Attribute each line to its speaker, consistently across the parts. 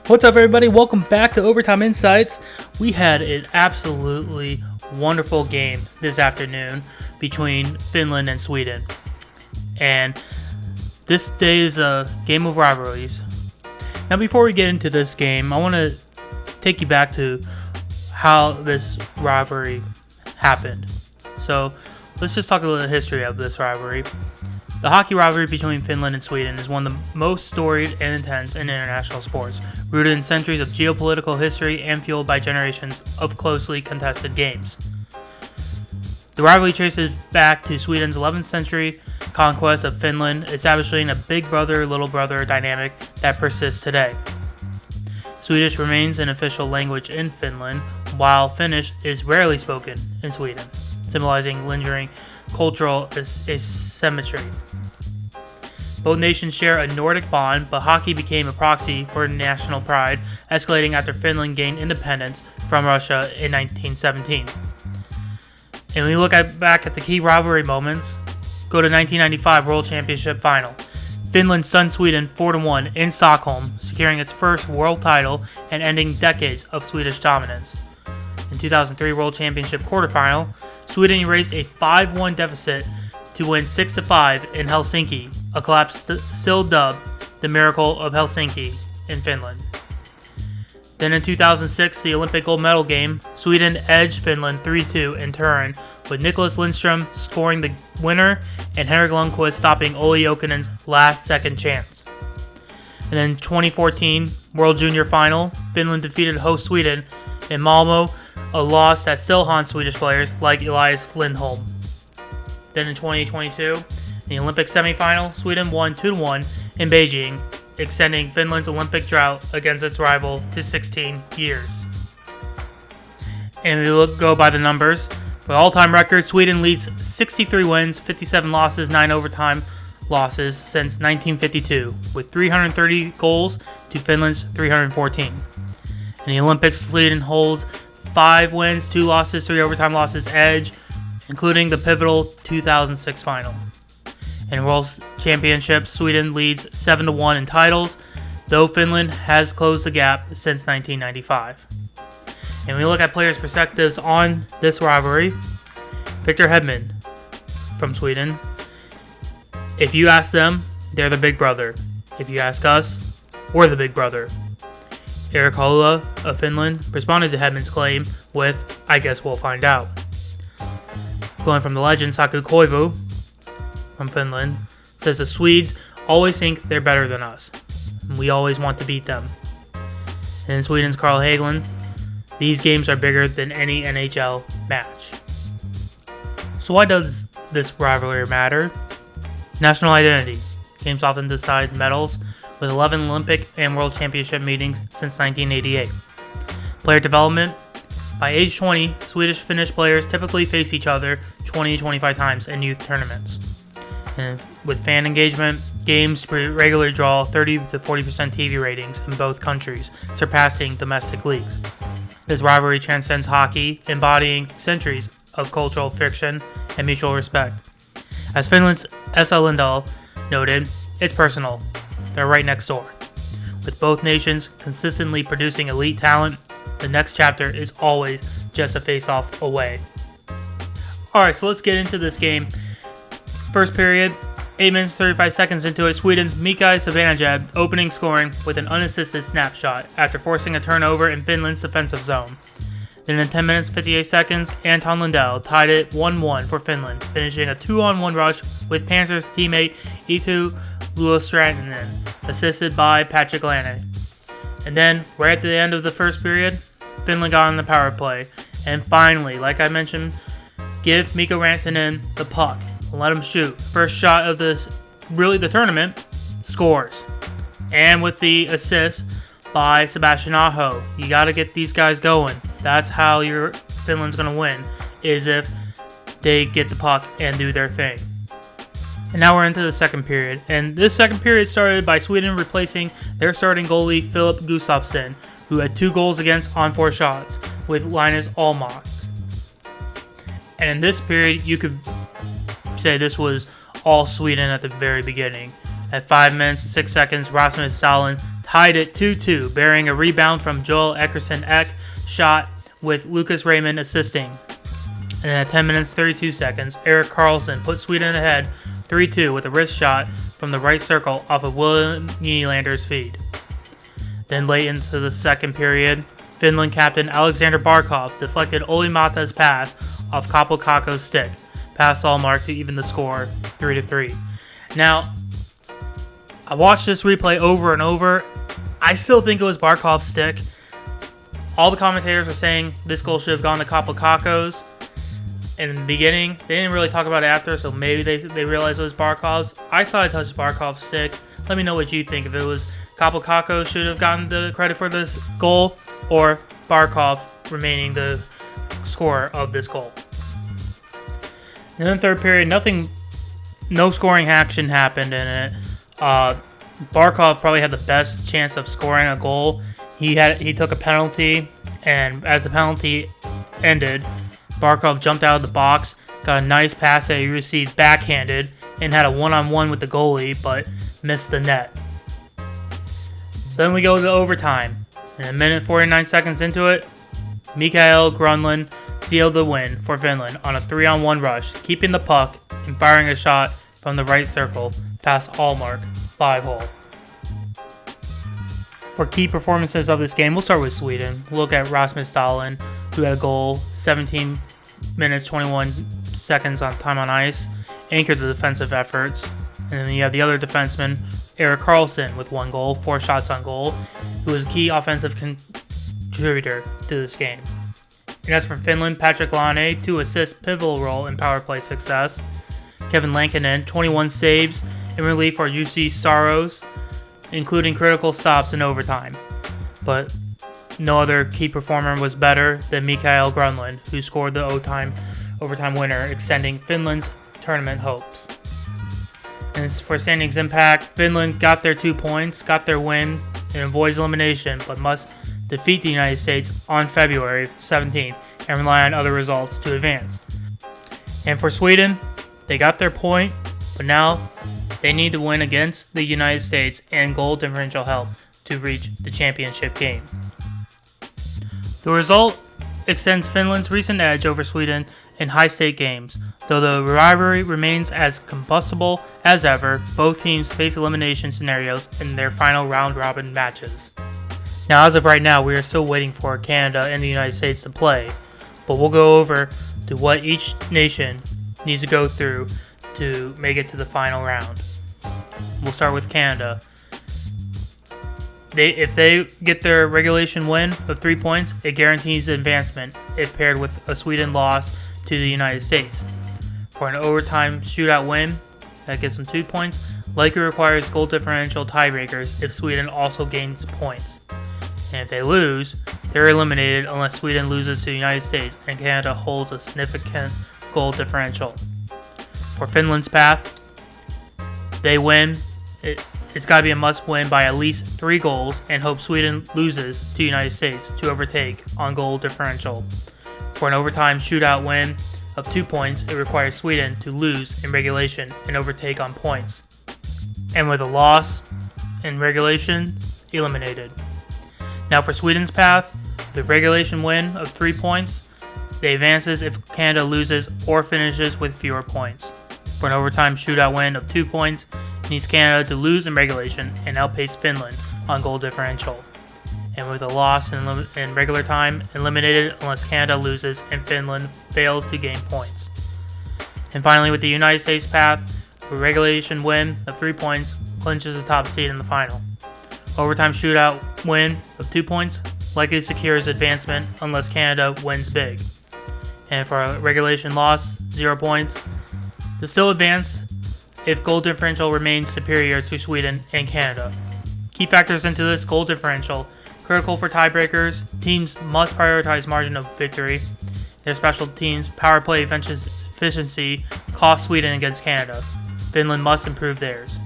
Speaker 1: What's up, everybody? Welcome back to Overtime Insights. We had an absolutely wonderful game this afternoon between Finland and Sweden. And this day is a game of rivalries. Now, before we get into this game, I want to take you back to how this rivalry happened. So, let's just talk a little history of this rivalry. The hockey rivalry between Finland and Sweden is one of the most storied and intense in international sports, rooted in centuries of geopolitical history and fueled by generations of closely contested games. The rivalry traces back to Sweden's 11th century conquest of Finland, establishing a big brother, little brother dynamic that persists today. Swedish remains an official language in Finland, while Finnish is rarely spoken in Sweden, symbolizing lingering cultural asymmetry. Both nations share a Nordic bond, but hockey became a proxy for national pride, escalating after Finland gained independence from Russia in 1917. And when we look back at the key rivalry moments, go to 1995 World Championship Final. Finland stunned Sweden 4-1 in Stockholm, securing its first world title and ending decades of Swedish dominance. In 2003 World Championship Quarterfinal, Sweden erased a 5-1 deficit to win 6-5 in Helsinki, a collapse still dubbed the Miracle of Helsinki in Finland. Then in 2006, the Olympic gold medal game, Sweden edged Finland 3-2 in Turin, with Nicholas Lindström scoring the winner and Henrik Lundqvist stopping Olli Jokinen's last-second chance. And then 2014 World Junior Final, Finland defeated host Sweden in Malmö, a loss that still haunts Swedish players like Elias Lindholm. Then in 2022, in the Olympic semifinal, Sweden won 2-1 in Beijing, extending Finland's Olympic drought against its rival to 16 years. And we go by the numbers. For the all-time record, Sweden leads 63 wins, 57 losses, 9 overtime losses since 1952, with 330 goals to Finland's 314. In the Olympics, Sweden holds 5 wins, 2 losses, 3 overtime losses edge, including the pivotal 2006 final. In World Championships, Sweden leads 7-1 in titles, though Finland has closed the gap since 1995. And when we look at players' perspectives on this rivalry, Victor Hedman from Sweden, if you ask them, they're the big brother. If you ask us, we're the big brother. Erik Karlsson of Finland responded to Hedman's claim with, "I guess we'll find out." Going from the legend, Saku Koivu from Finland says the Swedes always think they're better than us, and we always want to beat them. And in Sweden's Carl Hagelin, these games are bigger than any NHL match. So why does this rivalry matter? National identity. Games often decide medals, with 11 Olympic and World Championship meetings since 1988. Player development. By age 20, Swedish-Finnish players typically face each other 20 to 25 times in youth tournaments. And with fan engagement, games regularly draw 30 to 40% TV ratings in both countries, surpassing domestic leagues. This rivalry transcends hockey, embodying centuries of cultural friction and mutual respect. As Finland's Esa Lindahl noted, it's personal. They're right next door. With both nations consistently producing elite talent, the next chapter is always just a face-off away. Alright, so let's get into this game. First period, 8 minutes 35 seconds into it, Sweden's Mika Zibanejad opening scoring with an unassisted snapshot after forcing a turnover in Finland's defensive zone. Then in 10 minutes 58 seconds, Anton Lundell tied it 1-1 for Finland, finishing a 2-on-1 rush with Panthers teammate Eetu Luostarinen, assisted by Patrik Laine. And then, right at the end of the first period, Finland got on the power play. And finally, like I mentioned, give Mikko Rantanen the puck and let him shoot. First shot of the tournament, scores. And with the assist by Sebastian Aho. You got to get these guys going. That's how your Finland's going to win, is if they get the puck and do their thing. And now we're into the second period. And this second period started by Sweden replacing their starting goalie, Filip Gustavsson, who had 2 goals against on 4 shots, with Linus Ullmark. And in this period, you could say this was all Sweden at the very beginning. At 5 minutes and 6 seconds, Rasmus Dahlin tied it 2-2, bearing a rebound from Joel Eckerson-Ek shot with Lucas Raymond assisting. And then at 10 minutes 32 seconds, Erik Karlsson put Sweden ahead 3-2 with a wrist shot from the right circle off of William Nylander's feed. Then late into the second period, Finland captain Aleksander Barkov deflected Olli Mata's pass off Kaapo Kakko's stick, past Ullmark to even the score 3-3. Now, I watched this replay over and over. I still think it was Barkov's stick. All the commentators were saying this goal should have gone to Kaapo Kakko's. In the beginning, they didn't really talk about it after, so maybe they realized it was Barkov's. I thought I touched Barkov's stick. Let me know what you think. If it was Kaapo Kakko should have gotten the credit for this goal, or Barkov remaining the scorer of this goal. In the third period, no scoring action happened in it. Barkov probably had the best chance of scoring a goal. He took a penalty, and as the penalty ended, Barkov jumped out of the box, got a nice pass that he received backhanded, and had a one-on-one with the goalie, but missed the net. So then we go to overtime. And a minute 49 seconds into it, Mikael Granlund sealed the win for Finland on a 3-on-1 rush, keeping the puck and firing a shot from the right circle past Ullmark, 5-hole. For key performances of this game, we'll start with Sweden. We'll look at Rasmus Dahlin, who had a goal, 17 minutes 21 seconds on time on ice, anchored the defensive efforts. And then you have the other defenseman, Erik Karlsson, with 1 goal, 4 shots on goal, who was a key offensive contributor to this game. And as for Finland, Patrik Laine, 2 assists, pivotal role in power play success. Kevin Lankinen, 21 saves in relief for UC Saros, including critical stops in overtime. But no other key performer was better than Mikael Granlund, who scored the overtime winner, extending Finland's tournament hopes. And as for standings impact, Finland got their 2 points, got their win, and avoids elimination, but must defeat the United States on February 17th and rely on other results to advance. And for Sweden, they got their point, but now they need to win against the United States and goal differential help to reach the championship game. The result extends Finland's recent edge over Sweden in high-stake games. Though the rivalry remains as combustible as ever, both teams face elimination scenarios in their final round-robin matches. Now, as of right now, we are still waiting for Canada and the United States to play, but we'll go over to what each nation needs to go through to make it to the final round. We'll start with Canada. If they get their regulation win of 3 points, it guarantees advancement if paired with a Sweden loss to the United States. For an overtime shootout win, that gives them 2 points, likely requires goal differential tiebreakers if Sweden also gains points. And if they lose, they're eliminated unless Sweden loses to the United States and Canada holds a significant goal differential. For Finland's path, they win. It's got to be a must-win by at least 3 goals and hope Sweden loses to the United States to overtake on goal differential. For an overtime shootout win of 2 points, it requires Sweden to lose in regulation and overtake on points. And with a loss in regulation, eliminated. Now for Sweden's path, the regulation win of 3 points, they advances if Canada loses or finishes with fewer points. For an overtime shootout win of 2 points, it needs Canada to lose in regulation and outpace Finland on goal differential. And with a loss in regular time, eliminated unless Canada loses and Finland fails to gain points. And finally, with the United States path, a regulation win of 3 points clinches the top seed in the final. Overtime shootout win of 2 points likely secures advancement unless Canada wins big. And for a regulation loss, 0 points, they still advance if goal differential remains superior to Sweden and Canada. Key factors into this: goal differential, critical for tiebreakers. Teams must prioritize margin of victory. Their special teams power play efficiency cost Sweden against Canada. Finland must improve theirs.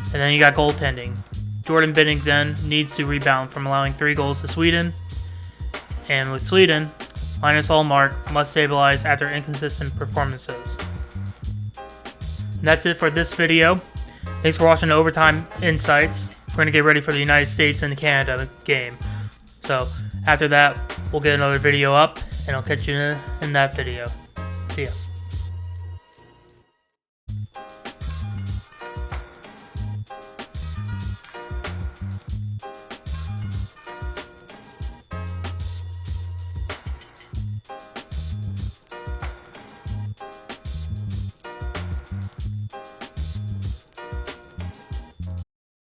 Speaker 1: And then you got goaltending. Jordan Binnington needs to rebound from allowing 3 goals to Sweden. And with Sweden, Linus Ullmark must stabilize after inconsistent performances. And that's it for this video. Thanks for watching Overtime Insights. we're going to get ready for the United States and Canada game. So after that, we'll get another video up, and I'll catch you in that video. See ya.